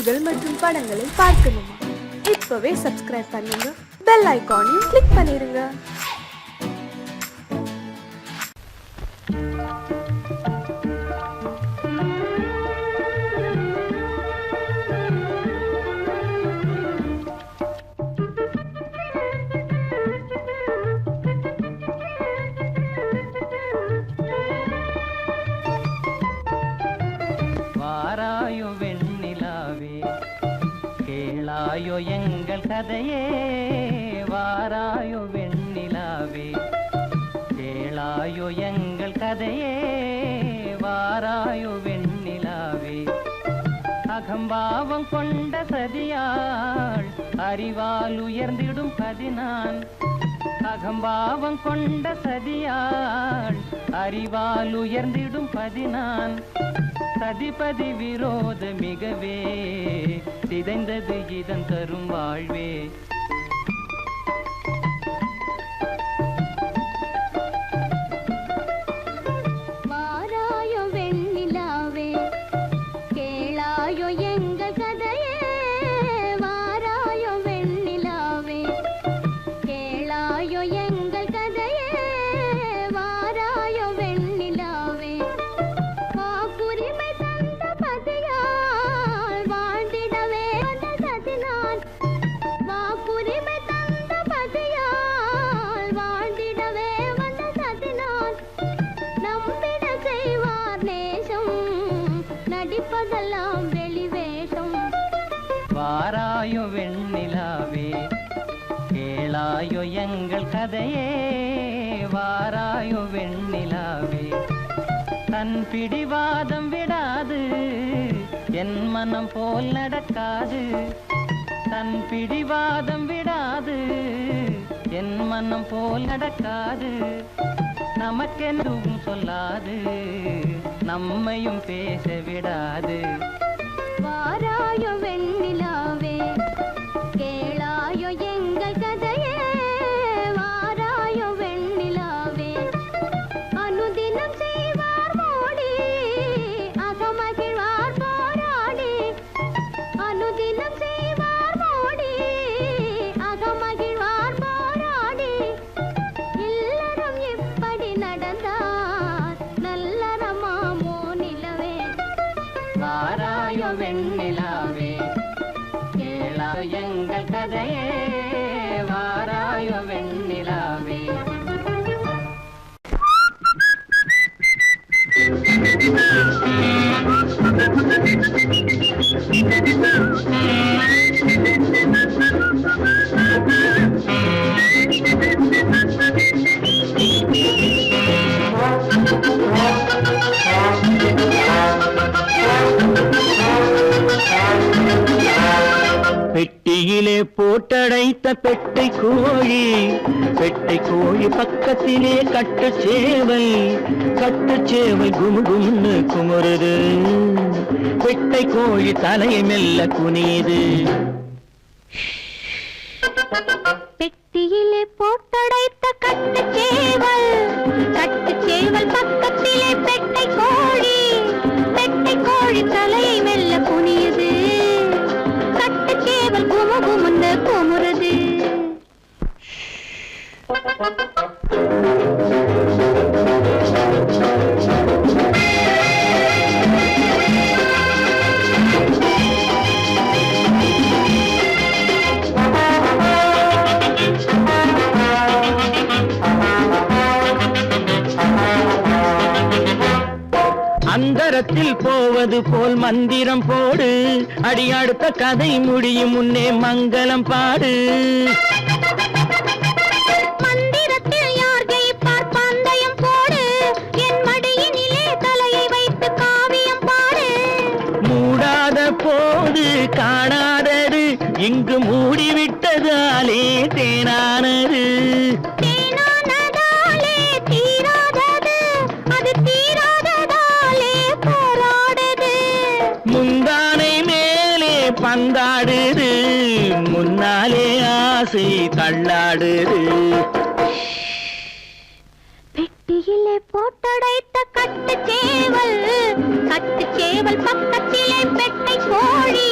பாடல்கள் மற்றும் படங்களை பார்க்கணுமா? இப்பவே சப்ஸ்கிரைப் பண்ணுங்க, பெல் ஐகானையும் கிளிக் பண்ணிருங்க. வாராயோ வெண்ணிலாவே, கேளாயோ எங்கள் கதையே. வாராயோ வெண்ணிலாவே, கேளாயோ எங்கள் கதையே. வாராயோ வெண்ணிலாவே, அகம்பாவம் கொண்ட சதியாள் அறிவால் உயர்ந்திடும் பதினான். அகம்பாவம் கொண்ட சதியாள் அறிவால் உயர்ந்திடும் பதினான். சதிபதி விரோத மிகவே சிதைந்தது இதன் தரும் வாழ்வே. வாராயோ வெண்ணிலாவே, கேளாயோ எங்கள் கதையே. வாராயோ வெண்ணிலாவே, கேளாயோ எங்கள் கதையே. வாராயோ வெண்ணிலாவே, வாக்குரிமை தந்த பதியால் வாழ்ந்திடவே வந்த சதினான். வாக்குரிமை தந்த பதியால் வாழ்ந்திடவே வந்த சதினான். நம்பிட செய்வார் நேசம், நடிப்பதெல்லாம் வெளிவேஷம். வாராயோ வெண்ணிலாவே, கேளாயோ எங்கள் கதையே. வாராயோ வெண்ணிலாவே, தன் பிடிவாதம் விடாது, என் மனம் போல் நடக்காது. தன் பிடிவாதம் விடாது, என் மனம் போல் நடக்காது. நமக்கென்றும் சொல்லாது, நம்மையும் பேச விடாது. வாராயோ வெண்ணிலாவே, கேளாயோ எங்கள் கதையே. வாராயோ வெண்ணிலாவே, அனுதினம் செய்வார் மோடி, அகமகிழ்வார் போராடி. அனுதினம் செய்வார் மோடி, அகமகிழ்வார் போராடி. இல்லறம் இப்படி நடந்தார், நல்லறமாமோ நிலவே. வாராயோ வெண்ணிலாவே, கேளாயோ எங்கள் கதையே. வாராயோ வெண்ணிலாவே. பெட்டியிலே போட்டடைத்த பெட்டை கோழி, பெட்டை கோழி பக்கத்திலே கட்டுச்சேவல், கட்டுச்சேவல் குமுகும்னு குமுறுது. பெட்டை கோழி தலையை மெல்ல குனியுது. பெட்டியிலே போட்டடைத்த கட்டுச்சேவல், கட்டுச்சேவல் பக்கத்திலே பெட்டை கோழி, பெட்டை கோழி தலையை மெல்ல குனியுது. கட்டுச்சேவல் குமுகுமுன்னு குமுறுது. அந்தரத்தில் போவது போல் மந்திரம் போடு, அடி அடுத்த கதை முடியும் முன்னே மங்களம் பாடு. மந்திரத்தில் யார் ஜெயிப்பார் பந்தயம் போடு, என் மடியினிலே தலையை வைத்து காவியம் பாடு. மூடாத போது காணாதது, இங்கு மூடிவிட்டதாலே தேனானது. தேனானதாலே தீராதது, அது தீராததாலே போராடுது. முந்தானை மேலே பந்தாடுது, முன்னாலே ஆசை தள்ளாடுது. பெட்டியிலே போட்டடைத்த கட்டுச்சேவல், கட்டுச்சேவல் பக்கத்திலே பெட்டை கோழி,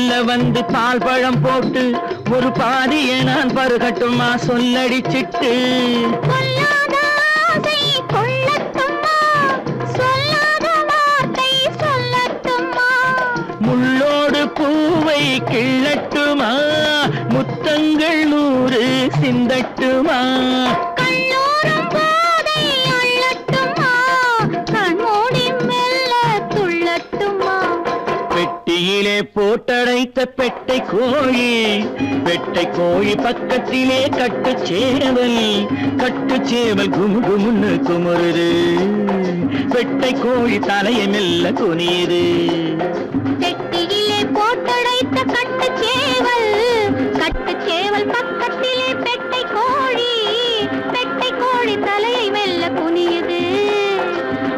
சொல்ல வந்து பால் பழம் போட்டு ஒரு பாதியை நான் பருகட்டுமா சொல்லடிச்சிட்டு சொல்லாத ஆசை கொள்ளட்டுமா சொல்லாத வார்த்தை சொல்லட்டுமா முள்ளோடு பூவை கிள்ளட்டுமா முத்தங்கள் 100 சிந்தட்டுமா கல்லூரம் போதை அள்ளட்டுமா கண்மூடி மெல்ல துள்ளட்டுமா பெட்டியிலே போட்டடைத்த பெட்டை கோழி பக்கத்திலே கட்டுச்சேவல் குமுகுமுன்னு குமுறுது பெட்டை கோழி தலையை மெல்ல குனியுது பெட்டியிலே போட்டடைத்த கட்டுச்சேவல் பக்கத்திலே பெட்டை கோழி தலையை மெல்ல குனியுது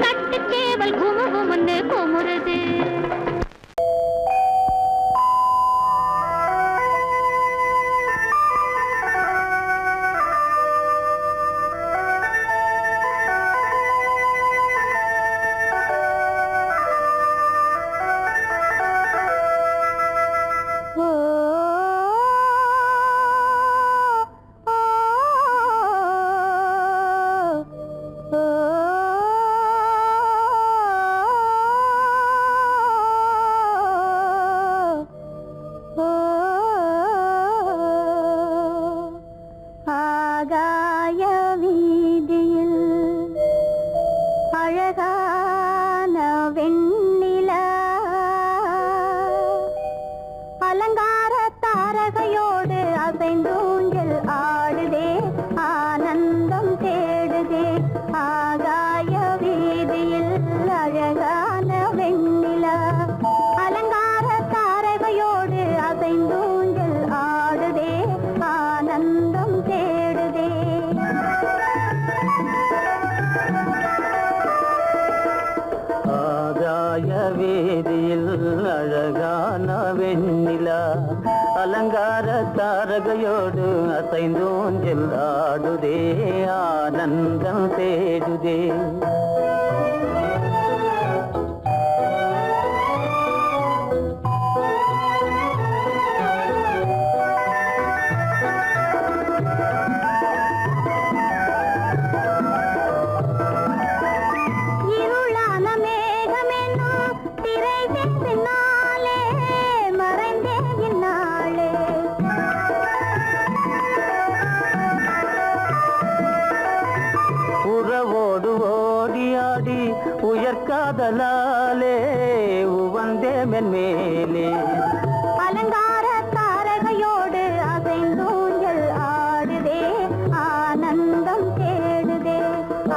கட்டுச்சேவல் குமுகுமுன்னு குமுறுது ஆகாய வீதியில் அழகான வெண்ணிலா அலங்கார தாரகையோடு அசைந்தூஞ்சல் ஆடுதே ஆனந்தம் தேடுதே ஆகாய வீதியில் அழகான வெண்ணிலா அலங்கார தாரகையோடு அசைந்தூஞ்சல் ஆடுதே ஆனந்தம் தேடுதே ஆகாய வீதியில் அழகான வெண்ணிலா அலங்கார தாரகையோடு அசைந்தூஞ்சல் ஆடுதே ஆனந்தம் தேடுதே இருளான மேகமென்னும் திரைக்கு பின்னாலே மறைந்தே இந்நாளே உறவோடு ஓடியாடி உயர்காதலாலே உவந்தே மென்மேலே அலங்கார தாரகையோடு அசைந்தூஞ்சல் ஆடுதே ஆனந்தம் தேடுதே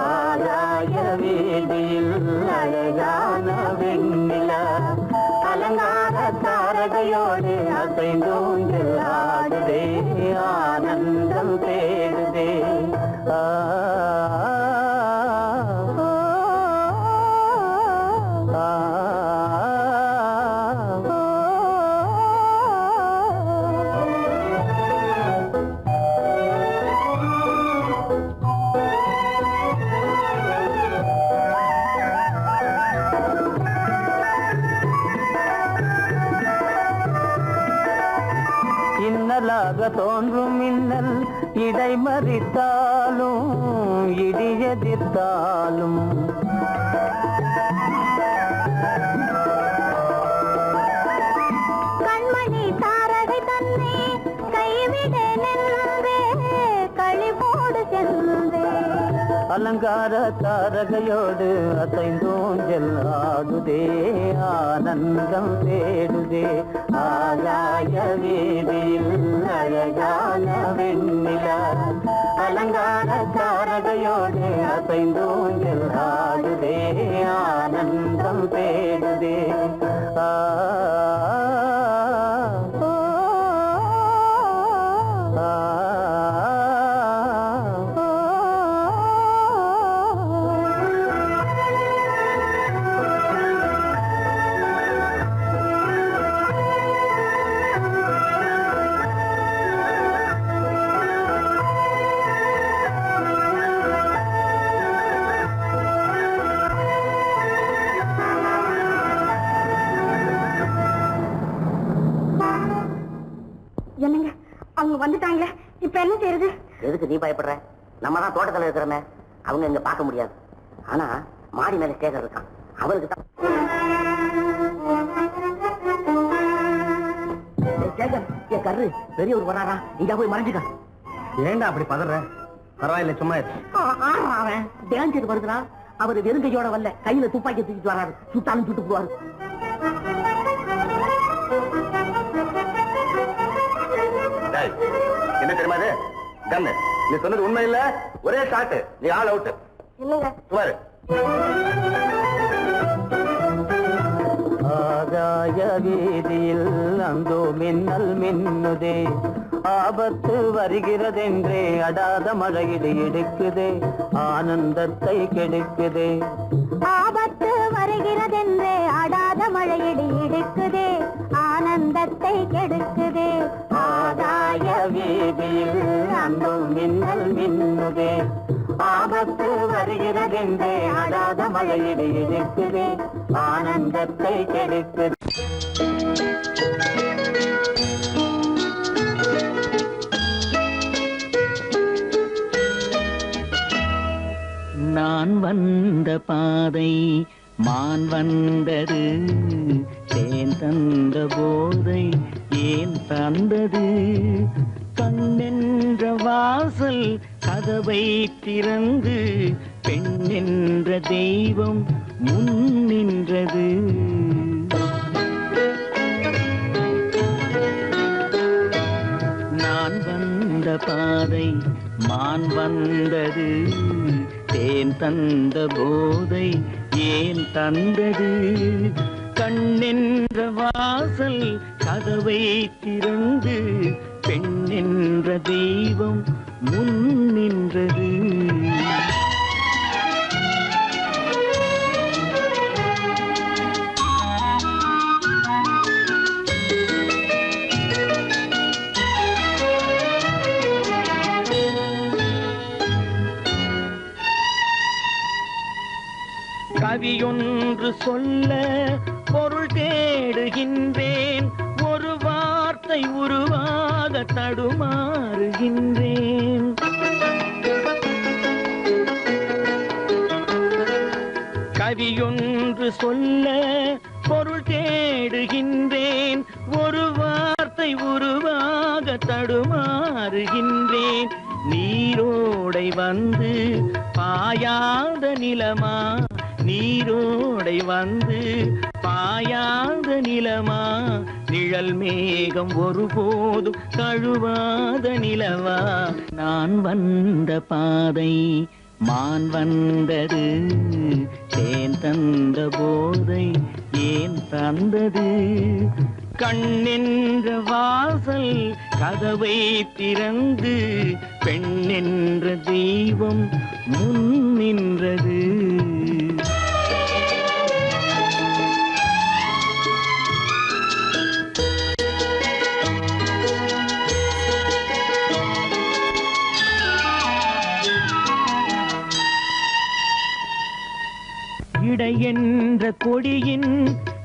ஆகாய வீதியில் அழகான வெண்ணிலா அலங்கார தாரகையோடு அசைந்தூஞ்சல் ஆடுதே ஆனந்தம் தேடுதே ஆ இன்னலாக தோன்றும் மின்னல் இடைமறித்தாலும் இடியெதிர்த்தாலும் கண்மணி தாரகை தன்னை கைவிட நின்றே களிபோடு சென்றே அலங்கார தாரகையோடு அசைந்தூஞ்சல் ஆடுதே ஆனந்தம் தேடுதே ஆகாய வீதியில் அழகான வெண்ணிலா அலங்கார தாரகையோடு அசைந்தூஞ்சல் ஆடுதே ஆனந்தம் தேடுதே ஆ நீ பயப்படுற? நம்ம தான் தோட்டத்தில் இருக்கிறோமே, அவங்க இங்க பார்க்க முடியாது. ஆனா மாடி மேல சேகர் இருக்கான், அவருக்கு தான். சேகர், என் கரு பெரியவர் வராரா, இங்க போய் மறைஞ்சுக்க. ஏண்டா அப்படி பதற? பரவாயில்ல, சும்மா அவன் டேஞ்சர் வருகிறான். அவர் வெறுங்கையோட வரல, கையில துப்பாக்கி தூக்கிட்டு வராரு. சுட்டாலும் சுட்டு போவாரு. என்ன தெரியுமா இது? கண்ணு, நீ சொன்னது உண்மை இல்ல, ஒரே ஷாட், நீ ஆல் அவுட். இல்லைங்க சுமாரு. ஆகாய வீதியில் அந்தோ மின்னல் மின்னுதே, ஆபத்து வருகிறதென்றே அடாத மழையிடு எடுக்குதே, ஆனந்தத்தை கெடுக்குதே. ஆபத்து வருகிறதென்றே அடாத மழையிடி இடுக்குதே, ஆனந்தத்தை கெடுக்குதே. ஆகாய வீதியில் அந்தோ மின்னல் மின்னுதே, ஆபத்து வருகிறதென்றே அடாத மழையிடு எடுக்குதே, ஆனந்தத்தை கெடுக்குதே. நான் வந்த பாதை மான் வந்தது, தேன் தந்த போதை ஏன் தந்தது, கண்ணென்ற வாசல் கதவை திறந்து பெண் என்ற தெய்வம் முன் நின்றது. நான் வந்த பாதை மான் வந்தது, தேன் தந்த போதை ஏன் தந்தது, கண்ணென்ற வாசல் கதவை திறந்து பெண் என்ற தெய்வம் முன் நின்றது. கவியொன்று சொல்ல பொருள் தேடுகின்றேன், ஒரு வார்த்தை உருவாக தடுமாறுகின்றேன். கவியொன்று சொல்ல பொருள் தேடுகின்றேன், ஒரு வார்த்தை உருவாக தடுமாறுகின்றேன். நீரோடை வந்து பாயாத நிலமா, நீரோடை வந்து பாயாத நிலமா, நிழல் மேகம் ஒருபோதும் தழுவாத நிலவா. நான் வந்த பாதை மான் வந்தது, தேன் தந்த போதை ஏன் தந்தது, கண்ணென்ற வாசல் கதவை திறந்து பெண் என்ற தெய்வம் முன் நின்றது. இடை என்ற கொடியின்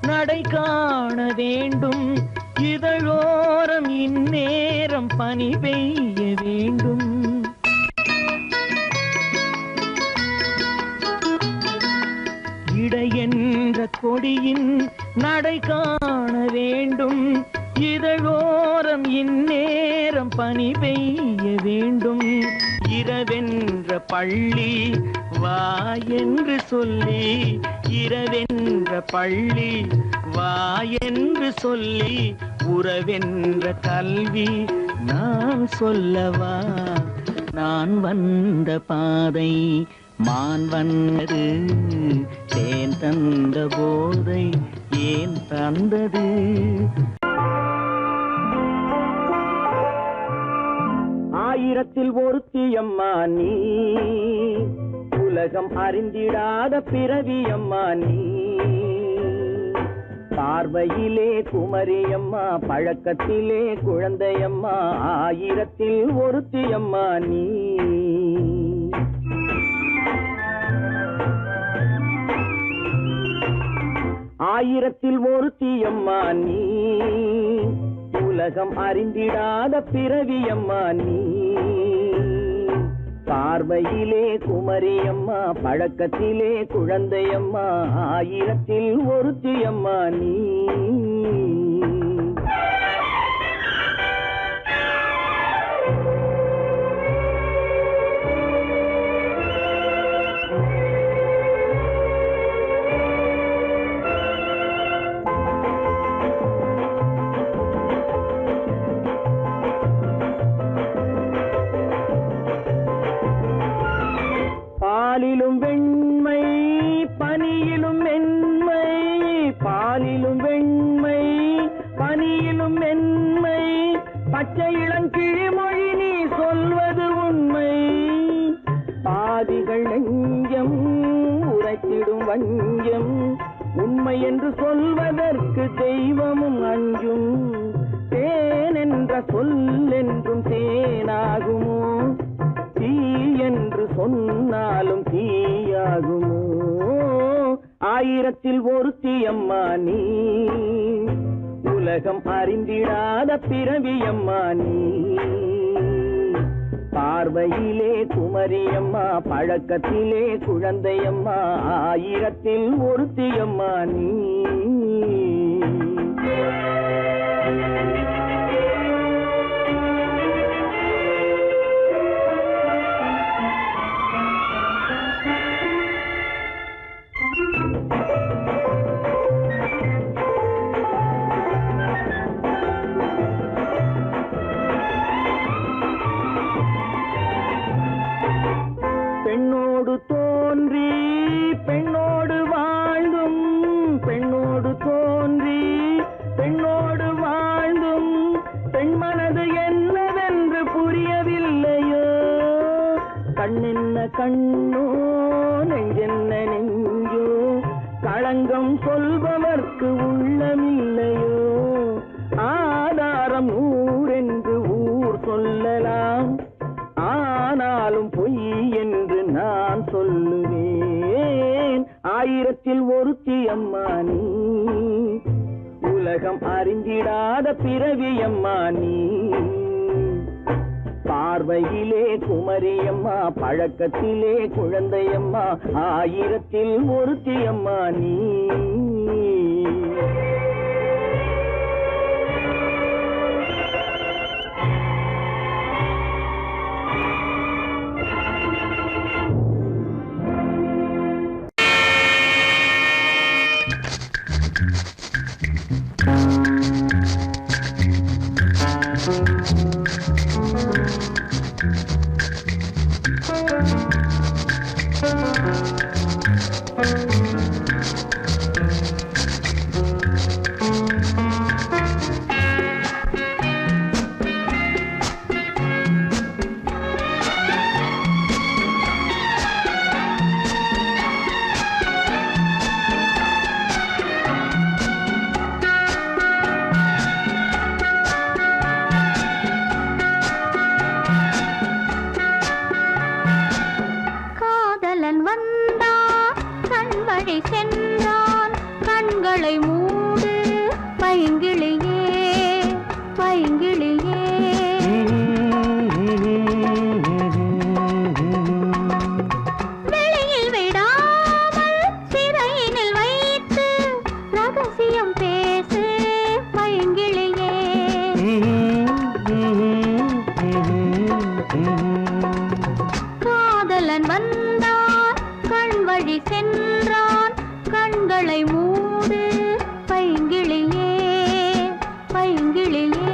நடை காண வேண்டும், இதழோரம் இந்நேரம் பனி பெய்ய வேண்டும். இடை என்ற கொடியின் நடை காண வேண்டும், இதழோரம் இந்நேரம் பனி பெய்ய வேண்டும். இரவென்ற பள்ளி வா என்று சொல்லி, இரவென்ற பள்ளி வா என்று சொல்லி, உறவென்ற கல்வி நான் சொல்லவா. நான் வந்த பாதை மான் வந்தது, தேன் தந்த போதை ஏன் தந்தது. ஆயிரத்தில் ஒருத்தியம்மா நீ, உலகம் அறிந்திடாத பிறவியம்மா நீ. பார்வையிலே குமரியம்மா, பழக்கத்திலே குழந்தையம்மா, ஆயிரத்தில் ஒருத்தியம்மா நீ. ஆயிரத்தில் ஒருத்தியம்மா நீ, உலகம் அறிந்திடாத பிறவியம்மா நீ. பார்வையிலே குமரியம்மா, பழக்கத்திலே குழந்தையம்மா, ஆயிரத்தில் ஒருத்தியம்மா நீ. பாலிலும் வெண்மை பனியிலும் மென்மை, பாலிலும் வெண்மை பனியிலும் மென்மை, பச்சை இளங்கிழிமொழி நீ சொல்வது உண்மை. பாதிகள் நெஞ்சம் உரைத்திடும் வஞ்சம், உண்மை என்று சொல்வதற்கு தெய்வமும் அஞ்சும். தேன் என்ற சொல் என்றும் தேனாகுமோ, தீ என்று சொன்னாலும் தீயாகுமோ. ஆயிரத்தில் ஒருத்தியம்மா நீ, உலகம் அறிந்திடாத பிறவியம்மா நீ. பார்வையிலே குமரியம்மா, பழக்கத்திலே குழந்தையம்மா, ஆயிரத்தில் ஒருத்தியம்மா நீ. பெண்ணோடு தோன்றி பெண்ணோடு வாழ்ந்தும், பெண்ணோடு தோன்றி பெண்ணோடு வாழ்ந்தும், பெண்மனது என்னவென்று புரியவில்லையோ. கண்ணென்ன கண்ணோ, நெஞ்சென்ன நெஞ்சோ, களங்கம் சொல்பவர்க்கு உள்ளமில்லையோ. ஆதாரம் ஊரென்று ஊர் சொல்லலாம், ஆனாலும் பொய் என்று நான் சொல்லுவேன். ஆயிரத்தில் ஒருத்தியம்மா நீ, உலகம் அறிந்திடாத பிறவியம்மா நீ. பார்வையிலே குமரியம்மா, பழக்கத்திலே குழந்தையம்மா, ஆயிரத்தில் ஒருத்தியம்மா நீ. சென்றான், கண்களை மூடு பைங்கிளியே, பைங்கிளியே. வெளியில் விடாமல் சிறையினில் வைத்து ரகசியம் பேசு பைங்கிளியே. காதலன் வந்தான், கண் வழி சென்றான், கண்களை மூடு பைங்கிளியே, பைங்கிளியே.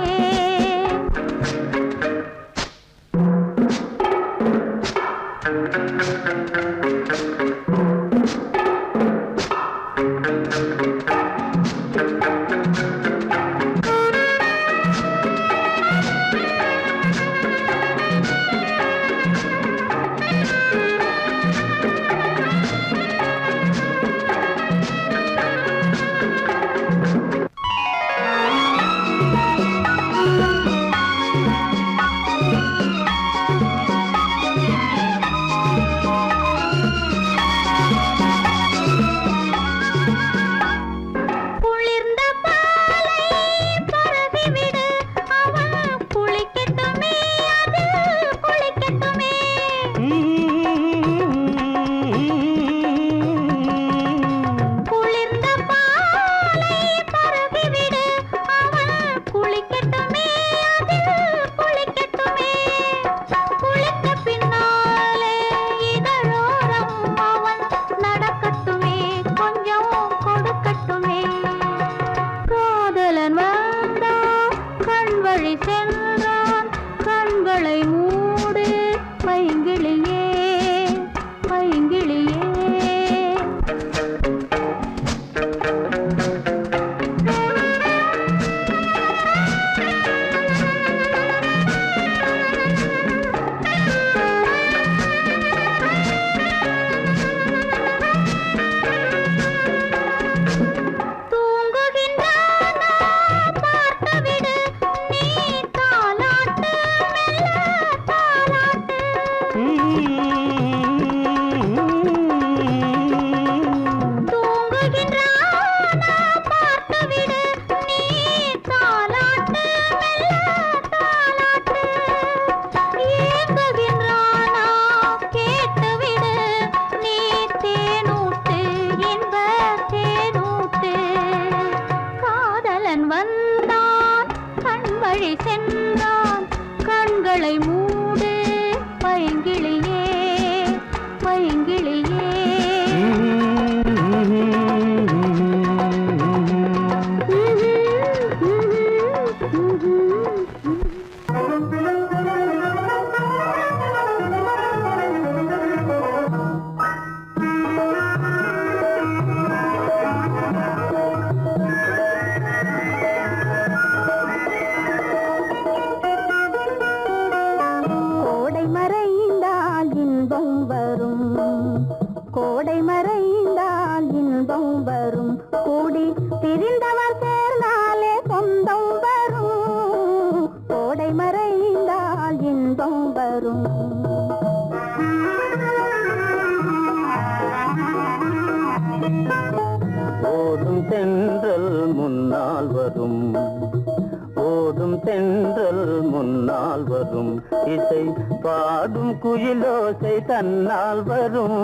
இசை பாடும் குயிலோசை தன்னால் வரும்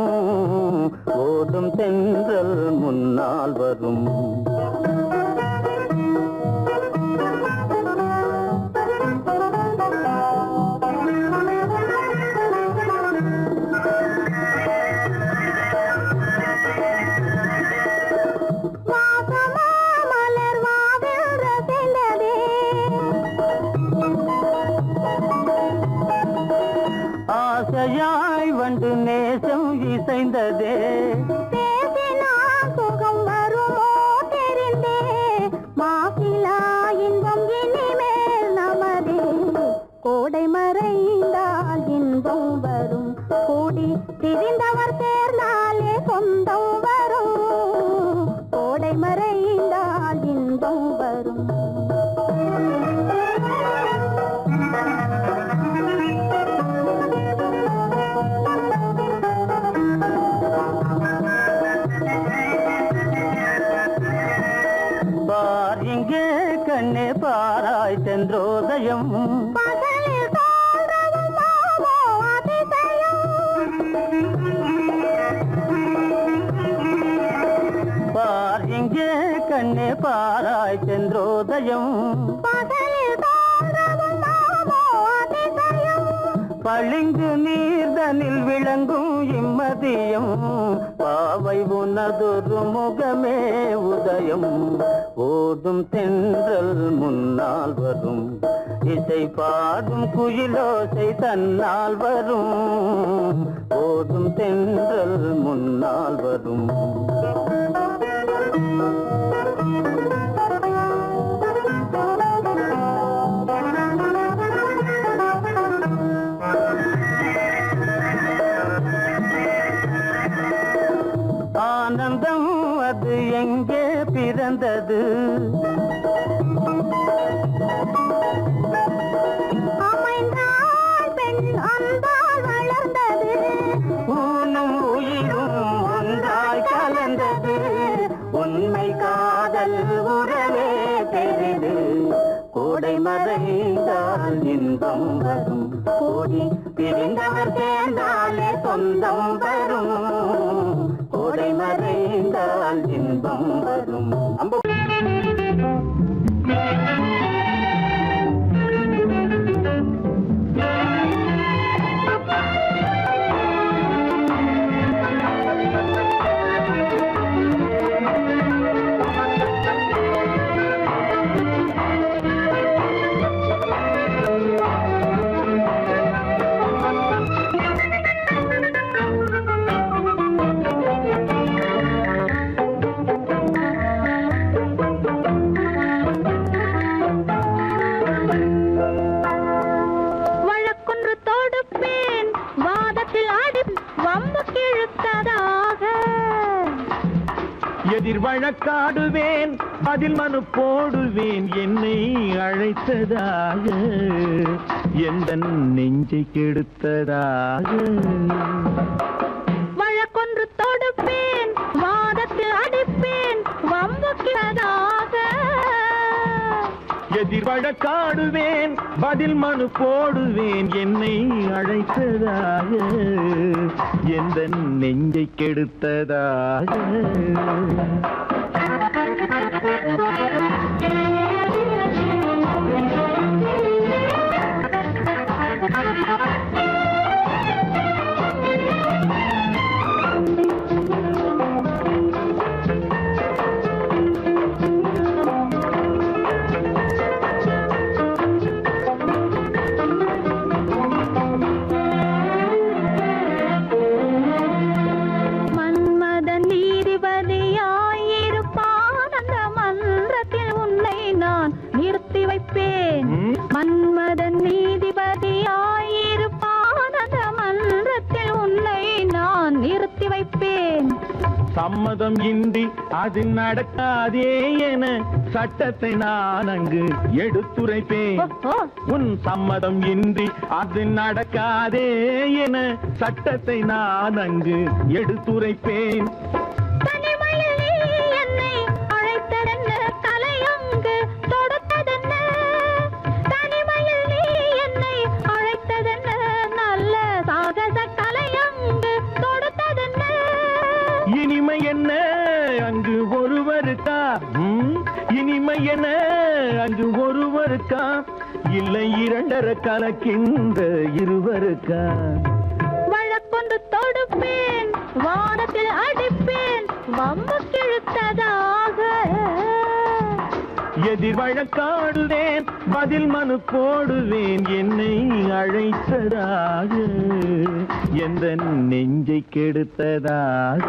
ஓடும் தென்றல் முன்னால் வரும் ஆசையாய் வந்து நேசம் இசைந்ததே சுகம் வருமோ தெரிந்தே மாசிலா இன்பம் இனிமேல் நமதே கோடை மறைந்தால் இன்பம் வரும் கூடி திரிந்தவர் சேர்ந்தாலே சொந்தம் வரும் கோடை மறைந்தால் இன்பம் வரும் இங்கே கண்ணே பாராய் சென்றோதயம் பார் இங்கே கண்ணே பாராய் சென்றோதயம் பளிங்கு நீர்தனில் விளங்கும் இம்மதியம் பாவை உனதொரு முகமே உதயம் ஓடும் தென்றல் முன்னால் வரும் இசை பாடும் குயிலோசை தன்னால் வரும் ஓடும் தென்றல் முன்னால் வரும் ஆனந்தம் அது எங்கே பிறந்தது வளர்ந்தது ஊனும் உயிரும் ஒன்றாய் கலந்தது உண்மை காதல் உறவே பெரிது கோடை மறைந்தால் இன்பம் வரும் கோடி பிரிந்தவர் சேர்ந்தாலே சொந்தம் வரும் கோடை மறைந்தால் இன்பம் வரும் எதிர் வழக்காடுவேன் அதில் மனு போடுவேன் என்னை அழைத்ததாக எந்த நெஞ்சை கெடுத்ததாக வழக்கொன்று தொடுப்பேன் வாதத்தில் அடிப்பேன் வம்புக்கிறதாக எதிர் வழக்காடுவேன் பதில் மனு போடுவேன் என்னை அழைத்ததாக எந்த நெஞ்சை கெடுத்ததாக மன்மதன் நீதிபதியாயிருப்பான் அந்த மன்றத்தில் உன்னை நான் நிறுத்தி வைப்பேன். சம்மதம் இன்றி அது நடக்காதே என சட்டத்தை நான் அங்கு எடுத்துரைப்பேன். உன் சம்மதம் இன்றி அது நடக்காதே என சட்டத்தை நான் அங்கு எடுத்துரைப்பேன். இனிமை என்ன அங்கு ஒருவருக்கா? இனிமை என்ன அங்கு ஒருவருக்கா? இல்லை இரண்டரை கலக்கின்ற இருவருக்கா? வழக்கொண்டு தொடுப்பேன் வானத்தில் அடிப்பேன் வம்பு கிழுத்ததாக. எதிர் வழக்காடுவேன் பதில் மனு போடுவேன் என்னை அழைத்ததாக எந்த நெஞ்சை கெடுத்ததாக.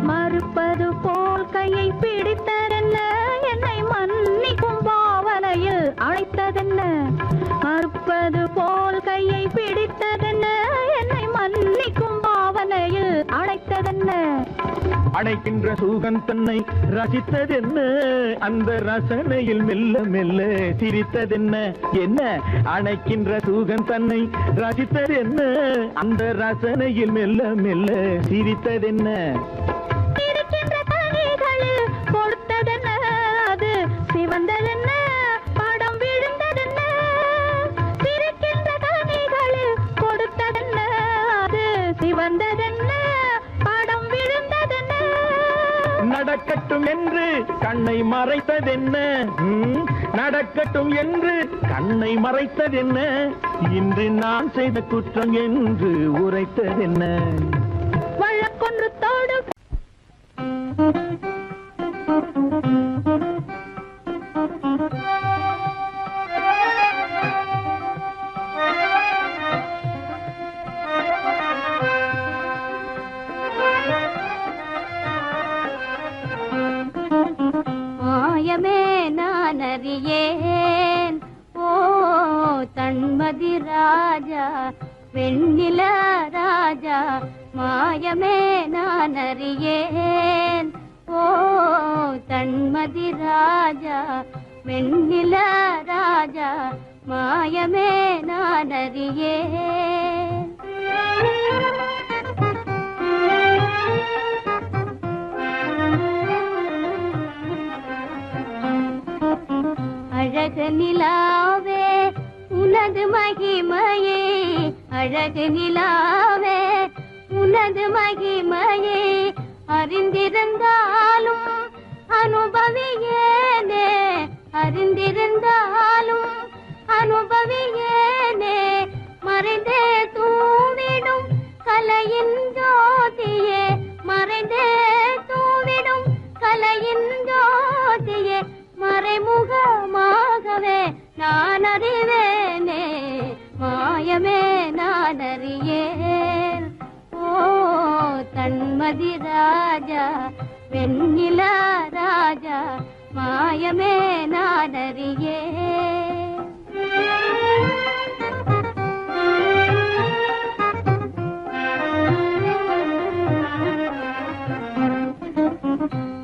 மறுப்பது போல் கையை பிடித்ததென்ன என்னை மன்னிக்கும் பாவனையில் அழைத்ததென்ன? அணைக்கின்ற சுகம் தன்னை ரசித்ததென்ன அந்த ரசனையில் மெல்ல மெல்ல சிரித்ததென்ன? என்ன அணைக்கின்ற சுகம் தன்னை ரசித்ததென்ன அந்த ரசனையில் மெல்ல மெல்ல சிரித்ததென்ன? இருக்கின்ற கனிகளில் கொடுத்ததென்ன அது சிவந்ததென்ன படம் விழுந்ததென்ன? இருக்கின்ற கனிகளில் கொடுத்ததென்ன அது சிவந்ததென்ன படம் விழுந்ததென்ன? நடக்கட்டும் என்று கண்ணை மறைத்ததென்ன? நடக்கட்டும் என்று கண்ணை மறைத்ததென்ன? இன்று நான் செய்த குற்றம் என்று உரைத்ததென்ன? வழக்கொன்று தோடு மாயமே நான் அறியேன் ஓ தன்மதி ராஜா வெண்ணில ராஜா. மாயமே நான் அறியேன் ஓ தன்மதி ராஜா வெண்ணில ராஜா. மாயமே நான் அறியேன். அழகு நிலாவே உனது மகிமையே அழகு நிலாவே உனது மகிமையே அறிந்திருந்தாலும் அனுபவியேனே அறிந்திருந்தாலும் அனுபவியேனே மறைந்தே தூவிடும் கலையின் ஜோதியே மறைந்தே தூவிடும் கலையின் ஜோதியே மறைமுக வெண்ணிலா ராஜா மாயமே நானறியே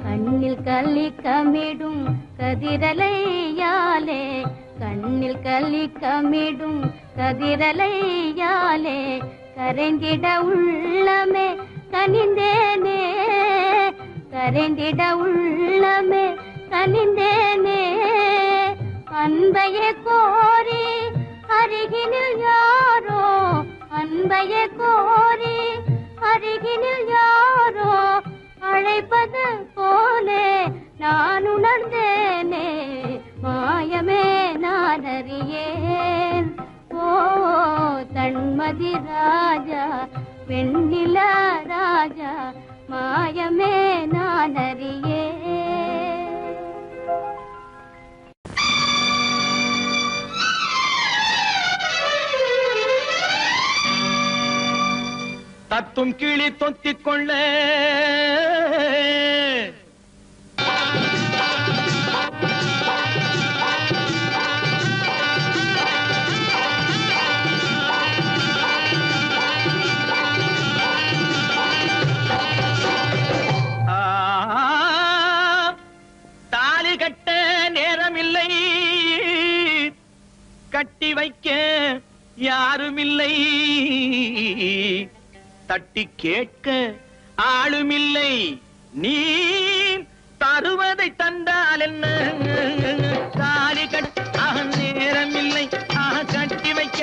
கண்ணில் கள்ளி கமிடும் கதிரலையாலே கண்ணில் கள்ளி கமிடும் கதிரலையாலே கரைந்திட உள்ளமே கனிந்தேனே கரைந்திட உள்ளமே கனிந்தேனே அன்பையே கோரி அருகினில் யாரோ அன்பையே கோரி அருகினில் யாரோ அழைப்பது போலே நான் உணர்ந்தேனே மாயமே நான் அறியேன் ஓ தன்மதி ராஜா வெண்ணிலா ராஜா மாயமே நான் அறியேன் தத்தும் கிளி தொத்திக் கொள்ள தாலி கட்ட நேரமில்லை கட்டி வைக்க யாருமில்லை தட்டி கேட்க ஆளுமில்லை நீ தருவதை தந்தால் என்ன தாலி கட்ட நேரமில்லை கட்டி வைக்க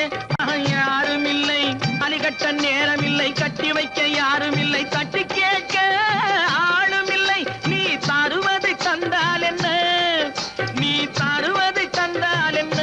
யாருமில்லை தாலி கட்ட நேரமில்லை கட்டி வைக்க யாருமில்லை தட்டி கேட்க ஆளுமில்லை நீ தருவதை தந்தால் என்ன நீ தருவதை தந்தால் என்ன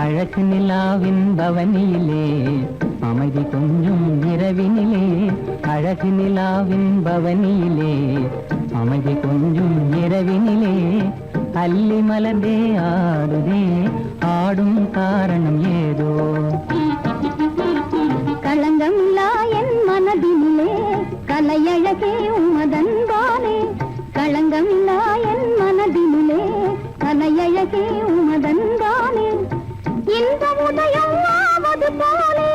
அழகு நிலாவின் பவனியிலே அமைதி கொஞ்சம் இரவினிலே அழகு நிலாவின் பவனியிலே அமைதி கொஞ்சம் இரவினிலே அல்லி மலர்ந்தே ஆடுதே ஆடும் காரணம் ஏதோ களங்கமில்லா என் மனதினிலே கலையழகே உமதன்பாலே களங்கமில்லா என் மனதினிலே கலையழகே உமதன்பாலே இந்த உதயம் ஆவது போலே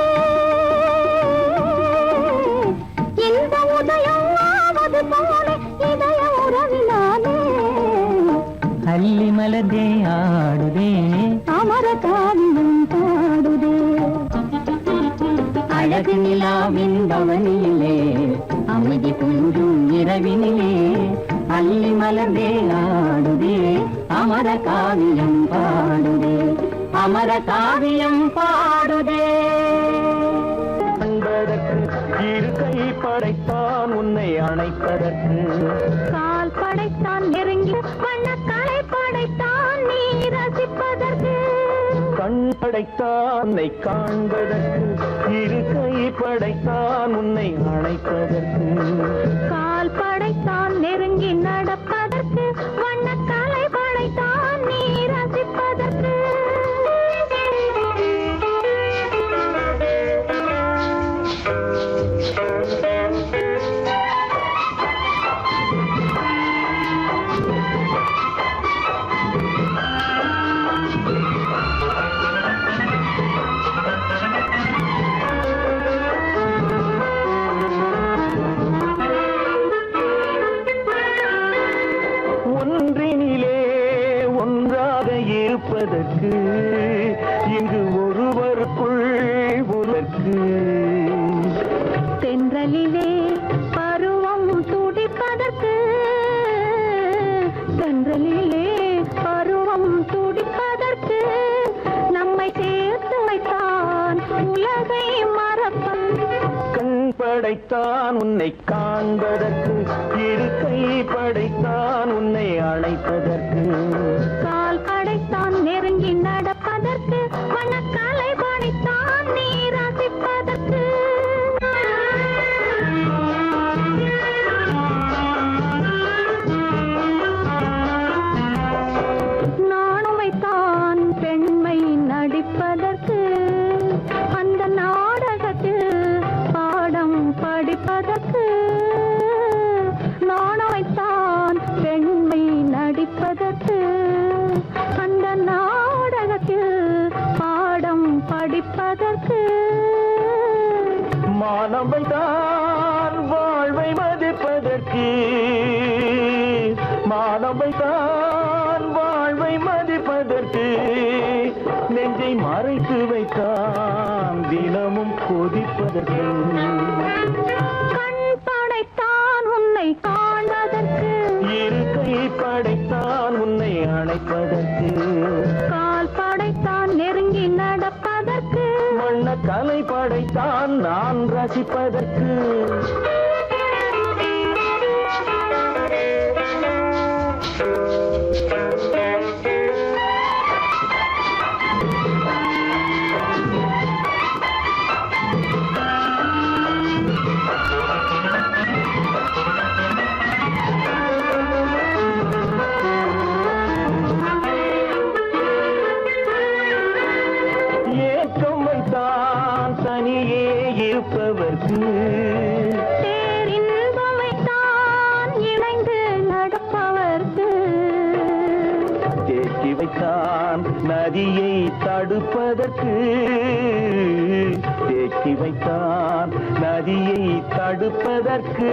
இந்த உதயம் ஆவது போலே இதய உறவினாலே அல்லி மலர்ந்தே ஆடுதே அமர காவியம் பாடுதே அழகு நிலாவின் பவனியிலே அமைதி கொஞ்சம் இரவினிலே அல்லி மலர்ந்தே ஆடுதே அமர காவியம் பாடுதே அமர காவியம் பாடுதே இரு கை படைத்தான் உன்னை அணைப்பதற்கு கால் படைத்தான் நெருங்கி வண்ண கலை படைத்தான் நீ ரசிப்பதற்கு கண் படைத்தான் உன்னை காண்பதற்கு இரு கை படைத்தான் உன்னை அழைப்பதற்கு கால் படைத்தான் நெருங்கி நடப்பதற்கு வண்ணக்கலை படைத்தான் நீ ரசிப்பதற்கு இருப்பதற்கு இங்கு ஒருவருக்குள் ஒருவருக்கு தென்றலிலே பருவம் துடிப்பதற்கு தென்றலிலே பருவம் துடிப்பதற்கு நம்மை சேர்த்து வைத்தான் உலகை மறப்பன் கண் படைத்தான் உன்னை காண்பதற்கு இரு கை படைத்தான் உன்னை அழைப்பதற்கு கால் படைத்தான் நெருங்கி நடப்பதற்கு வண்ணக்கலை படைத்தான் நீ ரசிப்பதற்கு நானும் வைத்தான் பெண்மை நடிப்பதற்கு அந்த நாடகத்தில் பாடம் படிப்பதற்கு நானும் வைத்தான் பெண்மை நடிப்பதற்கு அந்த நாடகத்தில் பாடம் படிப்பதற்கு மானவை தான் வாழ்வை மதிப்பதற்கு மானவை தான் வாழ்வை மதிப்பதற்கு நெஞ்சை மறைத்து வைத்தான் தினமும் கொதிப்பதற்கு கண் படைத்தான் உன்னை காண்பதற்கு இரு கை படைத்தான் உன்னை அழைப்பதற்கு கால் படைத்தான் நெருங்கி நடப்பதற்கு வண்ண கலை படைத்தான் நான் ரசிப்பதற்கு ஏக்கம் வைத்தான் தனியே இருப்பவர்க்கு பேரின்பம் வைத்தான் இணைந்து நடப்பவர்க்கு தேக்கி வைத்தான் நதியை தடுப்பதற்கு தேக்கி வைத்தான் நதியை தடுப்பதற்கு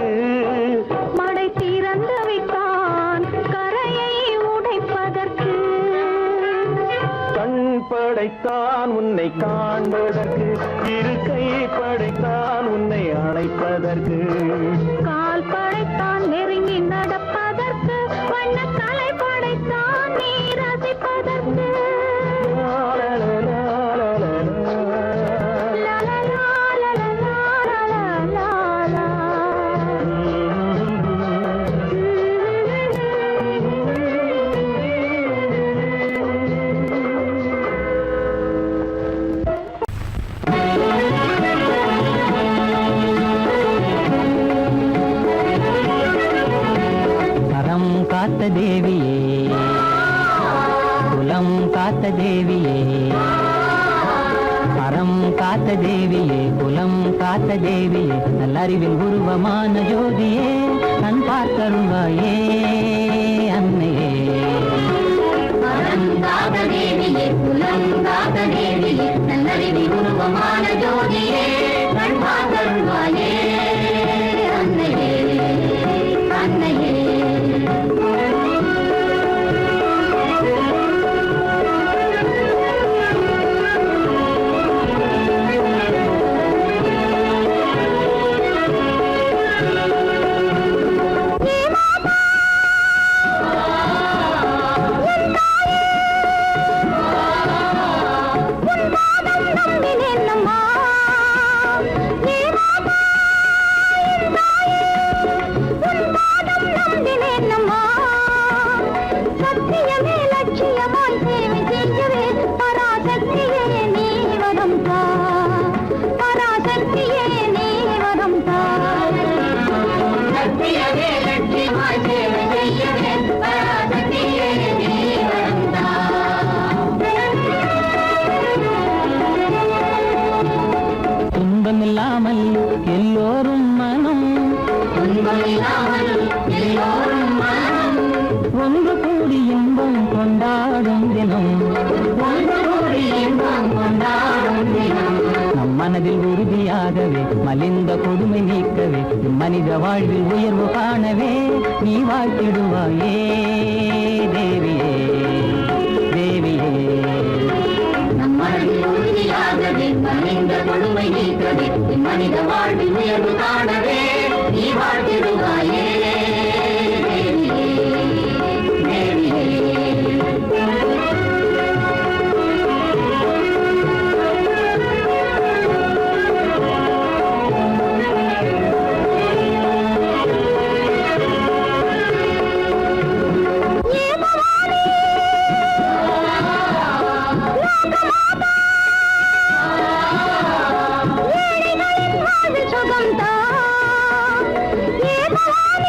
மடை திறந்து வைத்தான் கரையை உடைப்பதற்கு கண் படைத்தான் உன்னை காண்பதற்கு இரு கை படைத்தான் உன்னை அழைப்பதற்கு கால் படைத்தான் நெருங்கி நடப்பதற்கு வண்ணக்கலை படைத்தான் நீ ரசிப்பதற்கு கரம் காத்த தேவியே குலம் காத்த தேவியே அறம் காத்த தேவியே குலம் காத்த தேவியே நல்லறிவில் உருவமான ஜோதியே கண் பார்த்தருள்வாயே அன்னையே அறம் காத்த தேவியே குலம் காத்த தேவியே நல்லறிவில் உருவமான ஜோதியே கண் பார்த்தருள்வாயே அன்னையே அன்னையே நம்பினேன் அம்மா துன்பம் இல்லாமல் எல்லோரும் மனம் ஒன்று கூடி இன்பம் கொண்டாடும் தினம், ஒன்று கூடி இன்பம் கொண்டாடும் தினம். நம் மனதில் உறுதியாகவே மலிந்த கொடுமை நீக்கவே மனித வாழ்வில் உயர்வு காணவே நீ வாழ்த்திடுவாயே தேவியே தேவியே. நம் மனதில் உறுதியாகவே மனித கொடுமை நீக்கவே மனித வாழ்வில் உயர்வு காணவே நீ வாழ்த்திடுவாயே தேவியே தேவியே. சுகம்தான் ஏ பவானி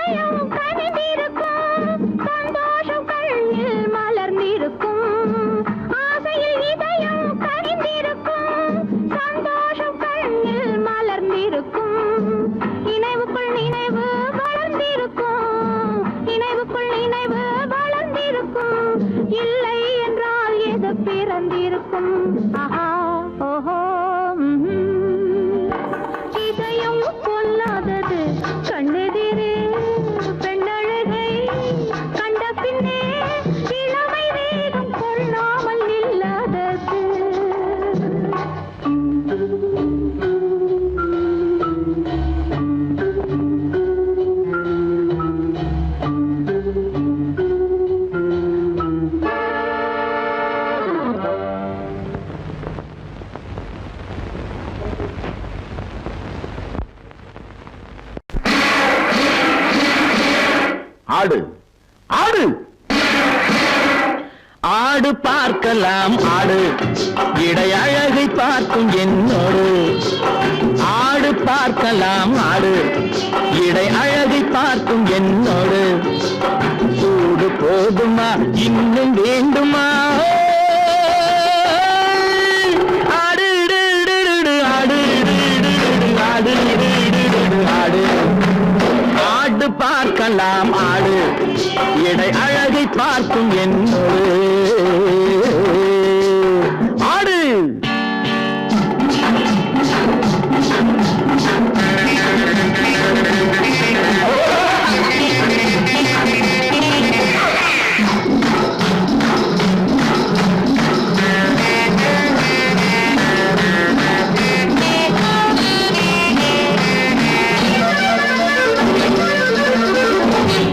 இதயம் கனிந்திருக்கும் சந்தோஷம் கண்ணில் மலர்ந்திருக்கும் ஆசையில் இதயம் கனிந்திருக்கும் சந்தோஷம் கண்ணில் மலர்ந்திருக்கும் நினைவுக்குள் நினைவு வளர்ந்திருக்கும் நினைவுக்குள் நினைவு வளர்ந்திருக்கும் இல்லை என்றால் எது பிறந்திருக்கும் ஆஹா ஓஹோ இதயம் பொல்லாதது கண்ணெதிரே பெண்ணழகை கண்ட பின்னே இளமை வேகம் கொள்ளாமல் நில்லாதது ஆடு ஆடு ஆடு பார்க்கலாம் ஆடு இடை அழகை பார்க்கும் என்னோடு ஆடு பார்க்கலாம் ஆடு இடை அழகை பார்க்கும் என்னோடு சூடு போதுமா இன்னும் வேண்டுமா ஆடு ஆடு ஆடு ஆடு ஆடு பார்க்கலாம் ஆடு இடை அழகை பார்க்கும் என்னோடு ஆடு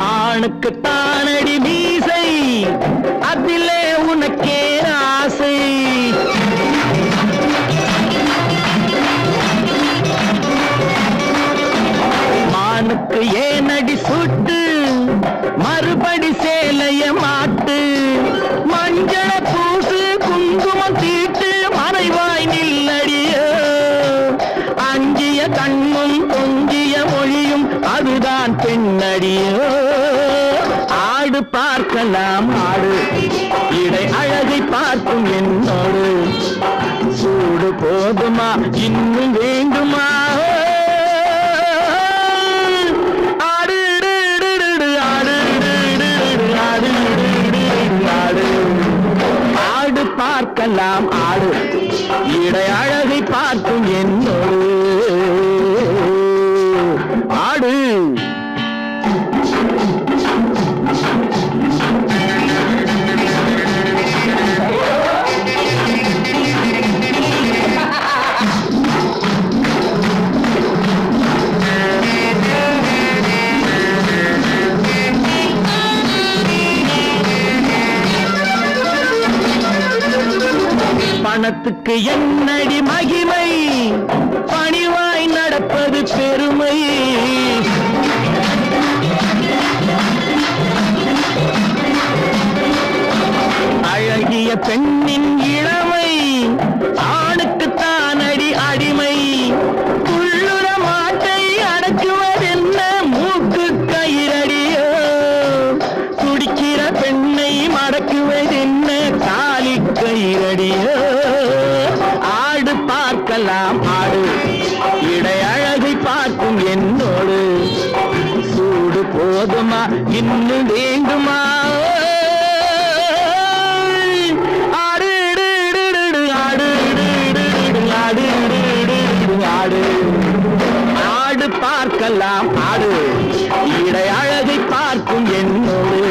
ஆணுக்கு தானடி மீசை அதிலே உனக்கே ஆசை மானுக்கு ஏனடி சுட்டு மறுபடி சேலைய மாட்டு மஞ்சள பூசு குங்குமம் தீட்டு மறைவாய் நில்லடியோ அஞ்சிய கண்ணும் தொங்கிய மொழியும் அதுதான் பெண்ணடியோ ஆடு பார்க்கலாம் ஆடு இடை அழகை பார்க்கும் என்னோடு சூடு போதுமா இன்னும் வேண்டுமா ஆடு ஆடு ஆடு ஆடு ஆடு பார்க்கலாம் ஆடு இடை அழகை பார்க்கும் என்னோடு ஆடு பணத்துக்கு என்னடி மகிமை பணிவாய் நடப்பது பெருமை அழகிய பெண்ணின் இளமை ஆணுக்கு தானடி அடிமை உள்ளுர மாட்டை அடக்குவதென்ன மூக்கு கயிறடியோ துடிக்கிற பெண்ணை மடக்குவதென்ன தாலி கயிறடியோ ஆடு பார்க்கலாம் ஆடு இடை அழகை பார்க்கும் என்னோடு சூடு போதுமா இன்னும் வேண்டுமா ஆடு ஆடு ஆடு ஆடு ஆடு பார்க்கலாம் ஆடு இடை அழகை பார்க்கும் என்னோடு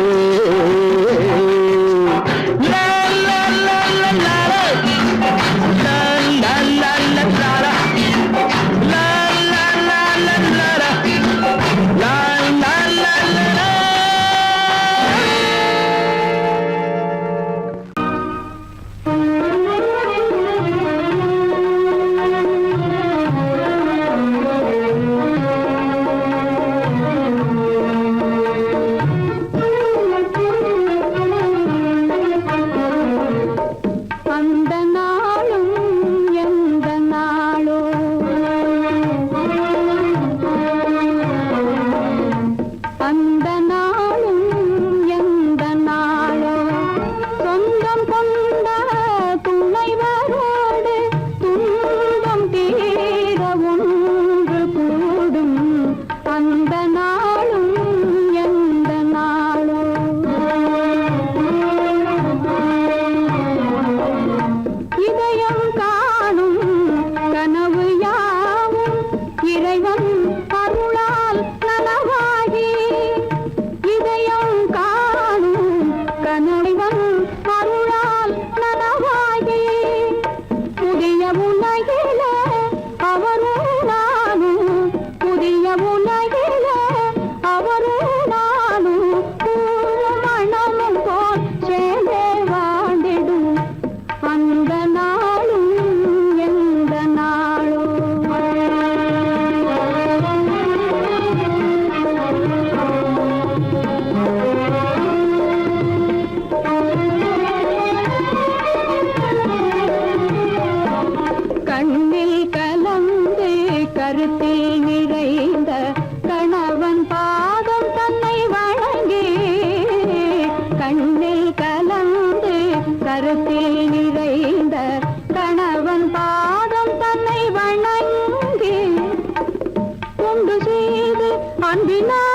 அன்பினால்